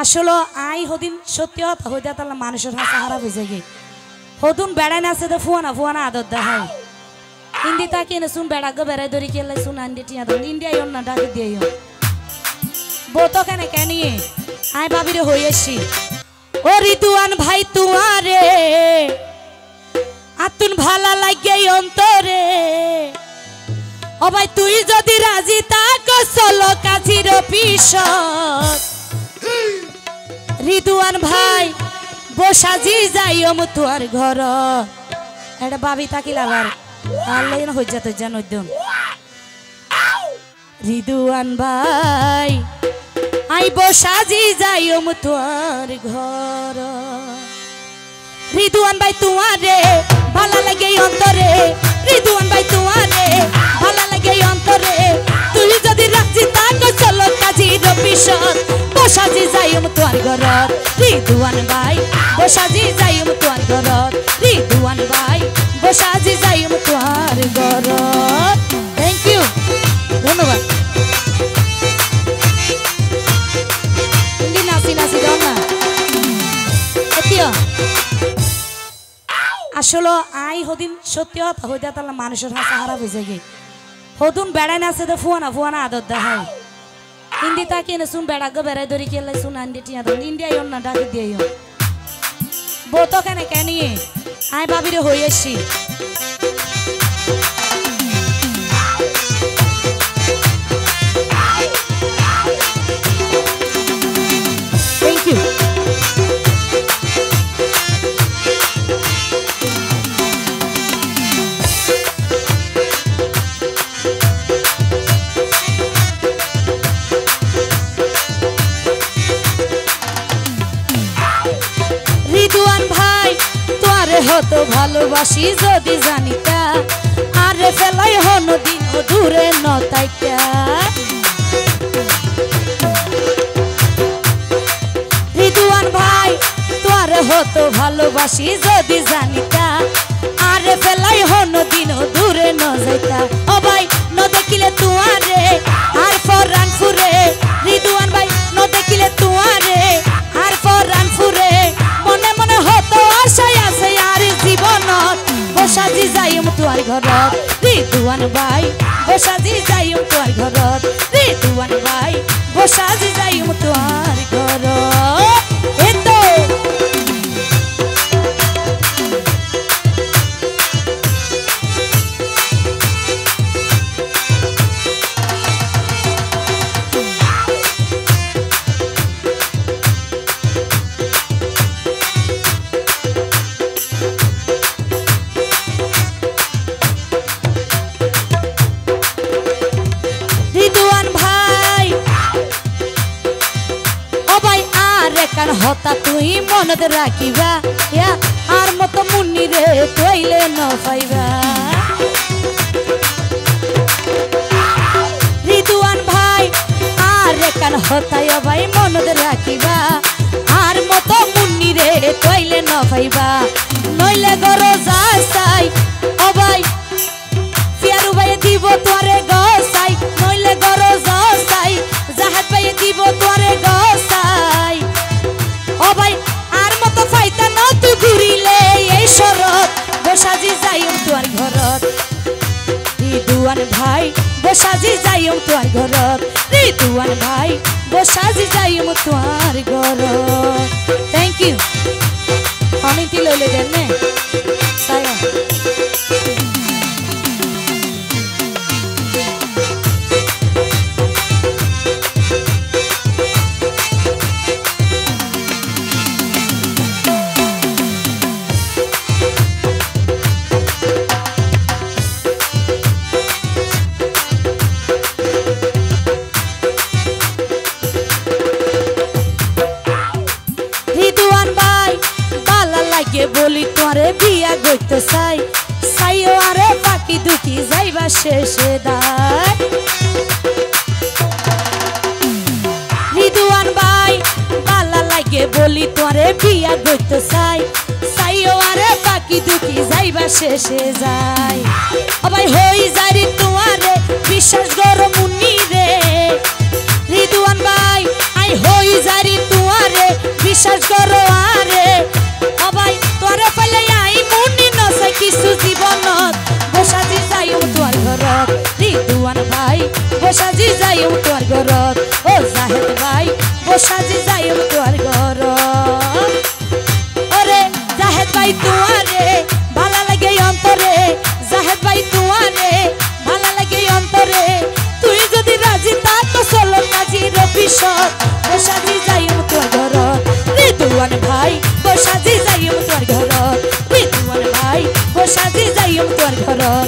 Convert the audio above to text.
আসলে আই হদিন সত্যি কথা হইতে তাহলে মানুষের হাসা খারাপ হয়ে যায় হদুন বেড়াই নাচে তো ফুয়ানা আদর দেখায় হিন্দি তাকে না শুন বেড়া গো বেড়াই ধরি খেলে শুন আন্দি টিয়া ধর ইন্ডিয়া না ডাকে দিয়ে বতো কেন কেন আই ভাবিরে হয়ে এসছি ও রিতুয়ান ভাই তুয়ারে আতুন ভালা লাগে অন্তরে ও ভাই তুই যদি রাজি তাক চলো কাজির পিছত রিতুয়ান ভাই বসাজি যাইও তোর ঘর এটা ভাবি থাকিল আবার আল্লাহ না হইজা তো জানো একদম রিতুয়ান ভাই আই বসাজি যাইও তোর ঘর রিতুয়ান ভাই তোমারে ভালো লাগে অন্তরে রিতুয়ান ভাই তোমারে ভালো লাগে অন্তরে তুই যদি রাজি তাক চলো কাজির পিছত বসাজি যাইম তোর ঘরত রিতুয়ান ভাই বসাজি যাইম তোর ঘরত রিতুয়ান ভাই বসাজি যাইম তোর ঘরত থ্যাংক ইউ ধন্যবাদ নাচি নাচি দাও না এতিও আসলে আই হদিন সত্যি কথা হইতে তাহলে মানুষের হাসা খারাপ হয়ে যায় হদুন বেড়াই নাচে তো ফুয়ানা আদর দেখায় হিন্দি তাকে না শুন বেড়া গো বেড়াই ধরি খেলে শুন আন্দি টিয়া ধর ইন্ডিয়া না ডাকে দিয়ে বতো কেন কেন আই ভাবিরে হয়ে এসছি থ্যাংক ইউ হতো ভালোবাসি যদি জানিতা আরে ফেলাই হন দিন দূরে নতাইতা রিতুয়ান ভাই তোরে হতো ভালোবাসি যদি জানিতা আরে ফেলাই হন দিন দূরে ন যাইতা ও ভাই ন দেখিলে তুয়ারে আর ফরান ফুরে রিতুয়ান ভাই ন দেখিলে তুয়ারে আর ফরান ফুরে মনে মনে হতো আশায় আছে আর জীবনত বসাজি যাইম তোর ঘরত রিতুয়ান ভাই বসাজি যাইম তোর ঘরত রিতুয়ান ভাই বসাজি যাইম তোর ঘরত এতো হতা তুই মনত রাখিবা আর মতো মুন্নি রে তৈলে ন পাইবা রিতুয়ান ভাই আর কান হতাই ভাই মনত রাখিবা আর মতো মুন্নি রে তৈলে ন পাইবা নইলে গর যাই ও ভাই ফিয়ারু ভাই দিব তোরে গসাই নইলে গর যাই জাহাজ ভাই দিব তোরে গসাই ও ভাই আর মতো ফাইতা না তুই ঘুরিলে এই শরৎ বসাজি যাইম তোর ঘরত রিতুয়ান ভাই বসাজি যাইম তোর ঘরত রিতুয়ান ভাই বসাজি যাইম তোর ঘরত থ্যাংক ইউ অনেকটি লইলে দেন নে সায়া বলি তোরে বিয়া গইতে চাই চাইও আরে বাকি দুটি যাইবা শেষে দায় রিতুয়ান ভাই বালা লাগে বলি তোরে বিয়া গইতে চাই চাইও আরে বাকি দুটি যাইবা শেষে যায় ও ভাই হই যারি তোমারে বিশ্বাস গর মুন্নি রে রিতুয়ান ভাই আই হই যারি তোমারে বিশ্বাস করো আরে সবাই তোরে পাইলে আই মুনি নসে কিছু জীবনত বসাজি যাইও তোর ঘরত রিদুয়ান ভাই বসাজি যাইও তোর ঘরত ও জাহেদ ভাই বসাজি যাইও তোর ঘরত ওরে জাহেদ ভাই তুয়ারে ভালো লাগে অন্তরে জাহেদ ভাই তুয়ারে ভালো লাগে অন্তরে তুই যদি রাজি থাক তো চলো কাজীর অফিসত বসাজি যাইও তোর ঘরত রিদুয়ান ভাই বসাজি যাইও তোর ঘরত রিদুয়ান ভাই বসাজি যাইও তোর ঘরত